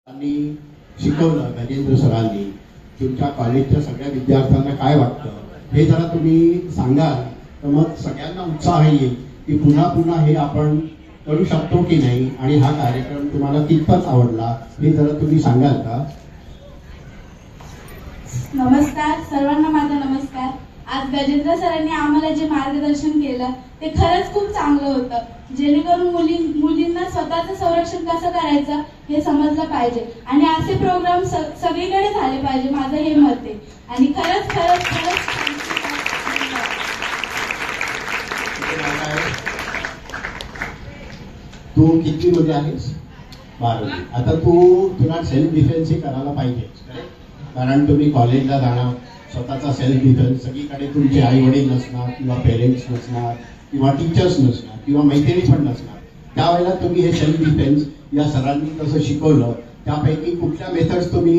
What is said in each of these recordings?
आणि शिकवलं गजेंद्र सरांनी तुमच्या कॉलेजच्या सगळ्या विद्यार्थ्यांना काय वाटतं हे जरा तुम्ही सांगाल तर मग सगळ्यांना उत्साह येईल की पुन्हा पुन्हा हे आपण करू शकतो की नाही आणि हा कार्यक्रम तुम्हाला कितपत आवडला हे जरा तुम्ही सांगाल का? नमस्कार सर्वांना, माझा नमस्कार। आज गजेंद्र सरांनी आम्हाला जे मार्गदर्शन केलं ते खरंच खूप चांगलं होतं, जेणेकरून मुलींना स्वतःचं संरक्षण कसं करायचं हे समजलं पाहिजे आणि असे प्रोग्राम सगळीकडे झाले पाहिजे, माझं हे मत आहे। आणि खरंच खरंच खरंच तू किती मध्ये आहेस? 12वी। आता तुला सेल्फ डिफेन्स ही करायला पाहिजे, कारण तुम्ही कॉलेजला जाणार, स्वतःचा सेल्फ डिफेन्स, सगळीकडे तुमचे आई वडील नसणार किंवा पेरेंट्स नसणार किंवा टीचर्स नसणार किंवा मैत्रिणी पण नसणार, त्यावेळेला तुम्ही हे सेल्फ डिफेन्स या सरांनी कसं शिकवलं त्यापैकी कुठल्या मेथड्स तुम्ही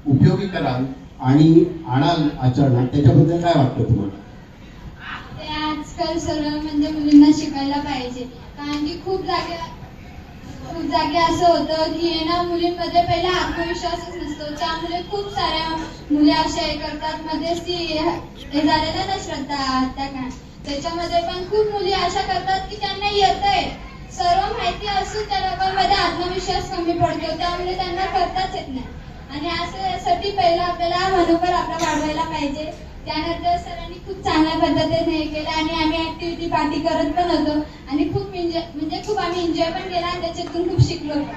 उपयोगी कराल आणि आणाल आचरणात, त्याच्याबद्दल काय वाटतं तुम्हाला? ते आजकाल सर्व म्हणजे मुलींना शिकायला पाहिजे, कारण की खूप जागी असं होतं की ना मुलींमध्ये पहिला आत्मविश्वासच नसतो, त्यामुळे खूप साऱ्या मुली अशा हे करतात, मध्येच ती हे झालेलं ना श्रद्धा हत्याकांड, त्याच्यामध्ये पण खूप मुली अशा करतात की त्यांना येतंय सर्व माहिती असून त्या लोकांमध्ये आत्मविश्वास कमी पडतो, त्यामुळे त्यांना करताच येत नाही। आणि यासाठी पहिला आपल्याला मनोबल आपला वाढवायला पाहिजे। त्यानंतर सरांनी खूप चांगल्या पद्धतीने हे केलं आणि आम्ही ऍक्टिव्हिटी पार्टी करत पण होतो आणि खूप आम्ही एन्जॉय पण केला आणि त्याच्यातून खूप शिकलो पण।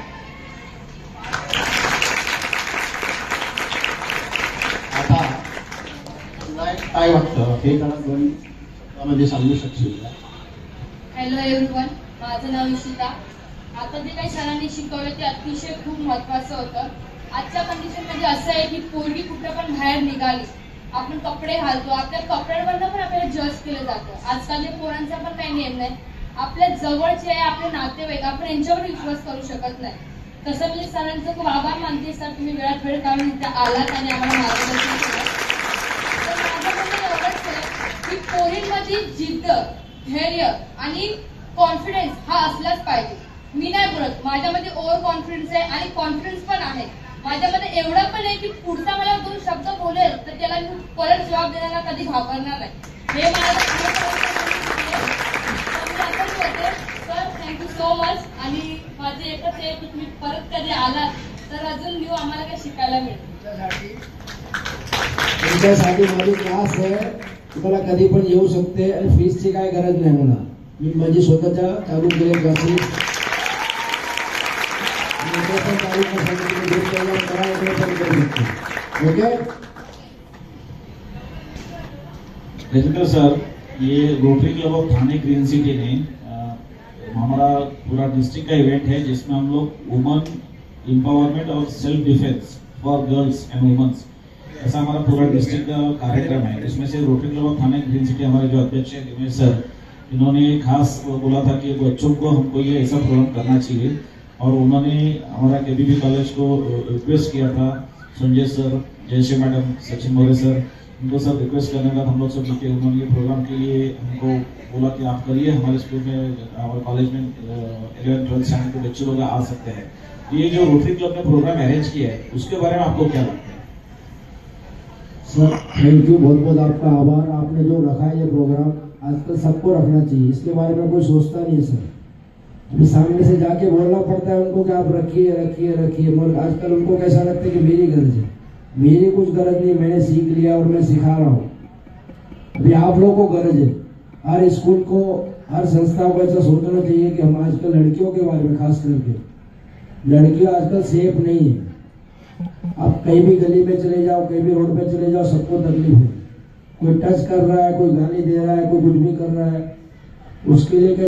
आता तुला काय वाटतं हे जरा दोन म्हणजे सांगू शकशील का? हॅलो एव्हरीवन, माझं नाव इशिता। आता जे काही सरांनी शिकवलं ते अतिशय खूप महत्त्वाचं होतं। आजच्या कंडिशनमध्ये असं आहे की पोरगी कुठं पण बाहेर निघाली, आपण कपडे घालतो, आपल्या कपड्यांवरनं पण आपल्याला जज केलं जातं। आजकालच्या पोरांचा पण काही नियम नाही, आपल्या जवळचे आहे आपले नातेवाईक, आपण यांच्यावर विश्वास करू शकत नाही। तसं म्हणजे सरांचं खूप आभार मानते सर, तुम्ही वेळात वेळ काढून इथे आलात आणि आम्हाला मार्गदर्शन केलं। तर माझं म्हणणं एवढंच आहे की पोरींमध्ये जिद्द, धैर्य आणि कॉन्फिडन्स हा असलाच पाहिजे। मी नाही बोलत, माझ्यामध्ये ओव्हर कॉन्फिडन्स आहे आणि कॉन्फिडन्स पण आहे माझ्यामध्ये, एवढं पण आहे की पुढचा मला दोन शब्द बोलेल तर त्याला मी परत जबाब देण्याला कधी घाबरणार नाही, हे मला सर थँक्यू सो मच। आणि माझे एकच आहे की तुम्ही परत कधी आलात तर अजून न्यू आम्हाला काही शिकायला मिळेल। तुमच्यासाठी माझी क्लास आहे, तुम्हाला कधी पण येऊ शकते आणि फीसची काय गरज नाही मला, मी माझी स्वतःच्या चालू केले क्लासेस गजेंद्र सर, ये rotary Club of Thane green city ने हमारा पूरा डिस्ट्रिक्ट का इवेंट है जिसमें हम लोग वुमन एम्पावरमेंट और self defence for girls and womens, ऐसा हमारा पूरा डिस्ट्रिक्ट का कार्यक्रम है। इसमें से Rotary Club of Thane green city हमारे जो अध्यक्ष है दिनेश सर, इन्होंने खास बोला था कि बच्चों को हमको ये ऐसा प्रोग्राम करना चाहिए और उन्होंने हमारा केबीबी कॉलेज को रिक्वेस्ट किया था, Sanjay sir, Jayashree madam, Sachin Maurya sir, इनको सब रिक्वेस्ट करने के बाद हम लोग सब मिलकर उन्होंने ये प्रोग्राम के लिए हमको बोला कि आप करिए, हमारे स्कूल में हमारे कॉलेज में 11th-12th स्टैंडर्ड के बच्चे लोग आ सकते हैं। ये जो रोटरी क्लब ने प्रोग्राम अरेंज किया है उसके बारे में आपको क्या लगता है? सर थैंक यू, बहुत बहुत आपका आभार। आपने जो रखा है ये प्रोग्राम आजकल सबको रखना चाहिए, इसके बारे में कोई सोचता नहीं है सर, अभी सामने से जाके बोलना पड़ता है उनको कि आप रखिए रखिए रखिए, मगर आजकल उनको कैसा लगता है कि मेरी गरज है, मेरी कुछ गरज नहीं, मैंने सीख लिया और मैं सिखा रहा हूँ। अभी आप लोगों को गरज है, हर स्कूल को, हर संस्था को ऐसा सोचना चाहिए कि हम आजकल लड़कियों के बारे में, खास करके लड़कियां आजकल सेफ नहीं है। आप कहीं भी गली में चले जाओ, कहीं भी रोड पे चले जाओ, सबको तकलीफ है, कोई टच कर रहा है, कोई गाली दे रहा है, कोई कुछ भी कर रहा है, उसके लिए